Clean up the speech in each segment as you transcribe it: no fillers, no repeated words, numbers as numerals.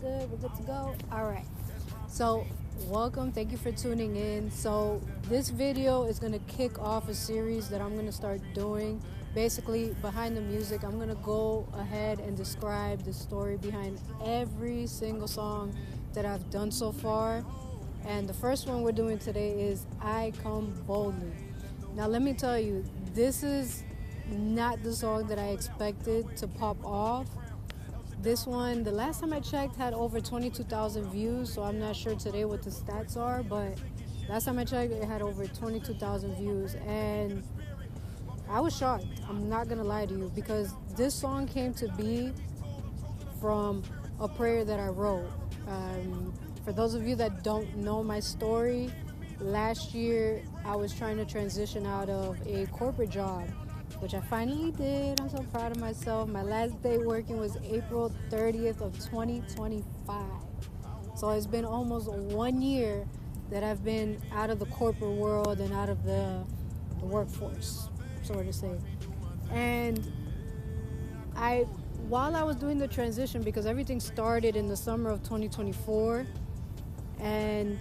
good? We're good to go? All right. So, welcome. Thank you for tuning in. So, this video is going to kick off a series that I'm going to start doing. Basically, behind the music, I'm going to go ahead and describe the story behind every single song that I've done so far. And the first one we're doing today is I Come Boldly. Now, let me tell you, this is not the song that I expected to pop off. This one, the last time I checked, had over 22,000 views, so I'm not sure today what the stats are, but last time I checked, it had over 22,000 views, and I was shocked. I'm not going to lie to you, because this song came to be from a prayer that I wrote. For those of you that don't know my story, last year I was trying to transition out of a corporate job, which I finally did. I'm so proud of myself. My last day working was April 30th of 2025. So it's been almost 1 year that I've been out of the corporate world and out of the workforce, so to say. And while I was doing the transition, because everything started in the summer of 2024, and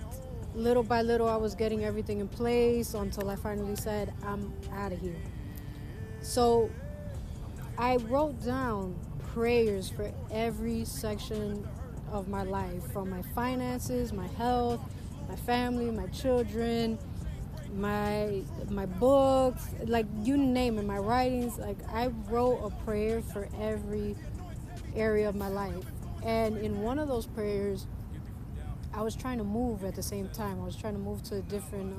little by little I was getting everything in place until I finally said, I'm out of here. So I wrote down prayers for every section of my life, from my finances, my health, my family, my children, my books, like you name it, my writings. Like I wrote a prayer for every area of my life. And in one of those prayers, I was trying to move at the same time. I was trying to move to a different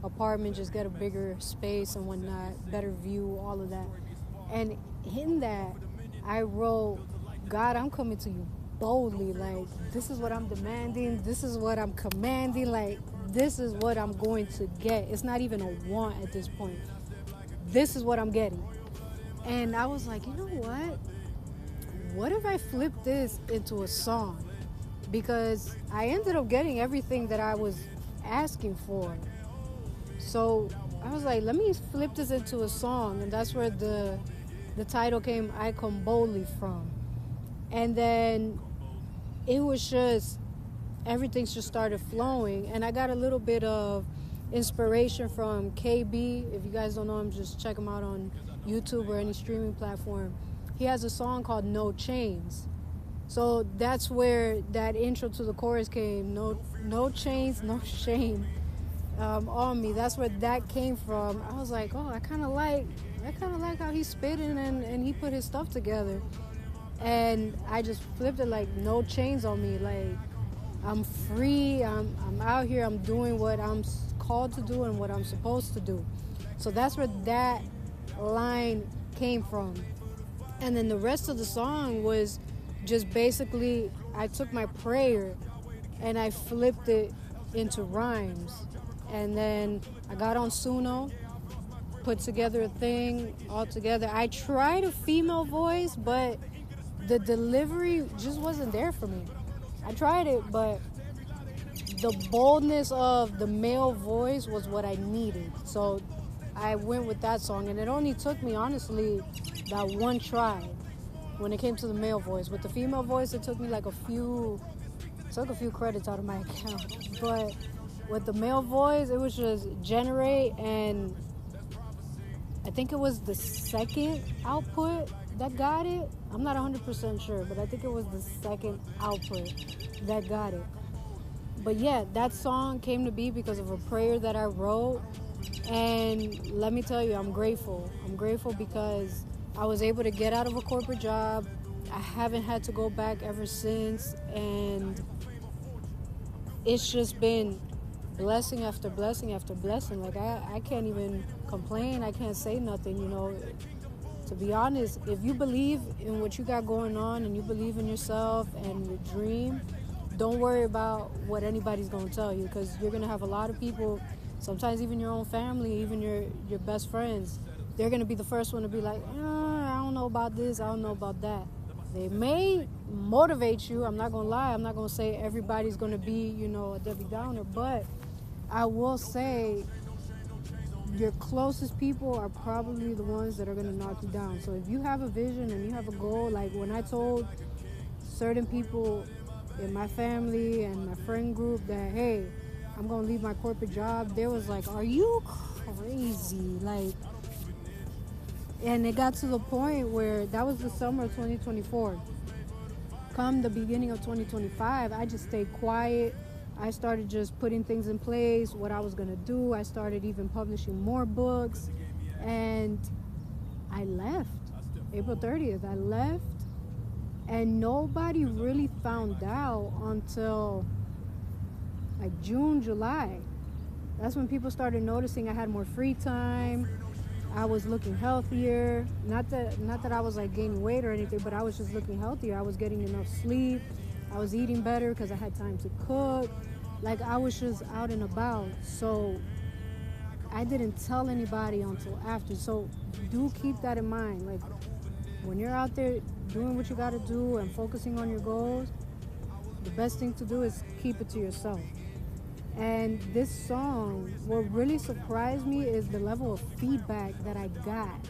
apartment, just get a bigger space and whatnot, better view, all of that. And in that, I wrote, God, I'm coming to you boldly. Like, this is what I'm demanding. This is what I'm commanding. Like, this is what I'm going to get. It's not even a want at this point. This is what I'm getting. And I was like, you know what? What if I flip this into a song? Because I ended up getting everything that I was asking for. So I was like, let me flip this into a song. And that's where the title came, I Come Boldly, from. And then it was just, everything just started flowing. And I got a little bit of inspiration from KB. If you guys don't know him, just check him out on YouTube or any streaming platform. He has a song called No Chains. So that's where that intro to the chorus came. No chains, no shame on me. That's where that came from. I was like, oh, I kind of like how he's spitting and he put his stuff together. And I just flipped it like, no chains on me. Like, I'm free. I'm out here. I'm doing what I'm called to do and what I'm supposed to do. So that's where that line came from. And then the rest of the song was just basically, I took my prayer and I flipped it into rhymes. And then I got on Suno, put together a thing all together. I tried a female voice, but the delivery just wasn't there for me. I tried it, but the boldness of the male voice was what I needed. So I went with that song, and it only took me, honestly, that one try when it came to the male voice. With the female voice, it took me like a few credits out of my account. But with the male voice, it was just generate, and I think it was the second output that got it. I'm not 100% sure, but I think it was the second output that got it. But yeah, that song came to be because of a prayer that I wrote. And let me tell you, I'm grateful. I'm grateful because I was able to get out of a corporate job. I haven't had to go back ever since. And it's just been blessing after blessing after blessing. Like, I can't even complain. I can't say nothing, you know. To be honest, if you believe in what you got going on and you believe in yourself and your dream, don't worry about what anybody's going to tell you, because you're going to have a lot of people, sometimes even your own family, even your best friends, they're going to be the first one to be like, I don't know about this, I don't know about that. They may motivate you. I'm not going to lie. I'm not going to say everybody's going to be, a Debbie Downer, but I will say your closest people are probably the ones that are going to knock you down. So if you have a vision and you have a goal, like when I told certain people in my family and my friend group that, hey, I'm gonna leave my corporate job, they was like, are you crazy? Like, and it got to the point where that was the summer of 2024. Come the beginning of 2025, I just stayed quiet. I started just putting things in place, what I was going to do. I started even publishing more books. And I left. April 30th, I left. And nobody really found out until like June, July. That's when people started noticing I had more free time. I was looking healthier. Not that I was like gaining weight or anything, but I was just looking healthier. I was getting enough sleep. I was eating better because I had time to cook. Like, I was just out and about. So I didn't tell anybody until after. So do keep that in mind. Like, when you're out there doing what you got to do and focusing on your goals, the best thing to do is keep it to yourself. And this song, what really surprised me is the level of feedback that I got.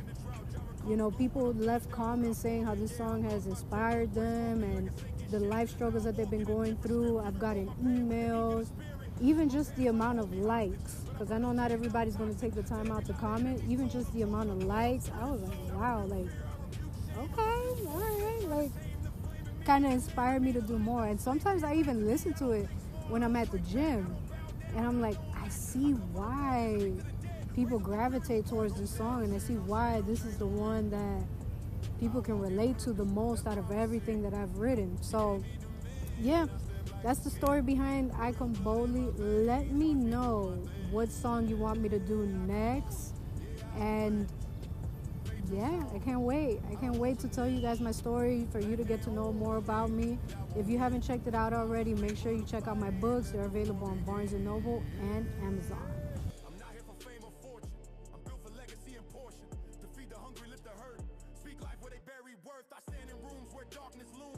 You know, people left comments saying how this song has inspired them and the life struggles that they've been going through. I've gotten emails, even just the amount of likes, because I know not everybody's going to take the time out to comment. Even just the amount of likes, I was like, wow, like, okay, all right, like, kind of inspired me to do more. And sometimes I even listen to it when I'm at the gym. And I'm like, I see why people gravitate towards this song, and I see why this is the one that people can relate to the most out of everything that I've written. So, yeah, that's the story behind I Come Boldly. Let me know what song you want me to do next. And yeah, I can't wait. I can't wait to tell you guys my story, for you to get to know more about me. If you haven't checked it out already, make sure you check out my books. They're available on Barnes & Noble and Amazon. I'm not here for fame or fortune. I'm built for legacy and portion. To feed the hungry, lift the hurt. Speak life where they bury worth. I stand in rooms where darkness looms.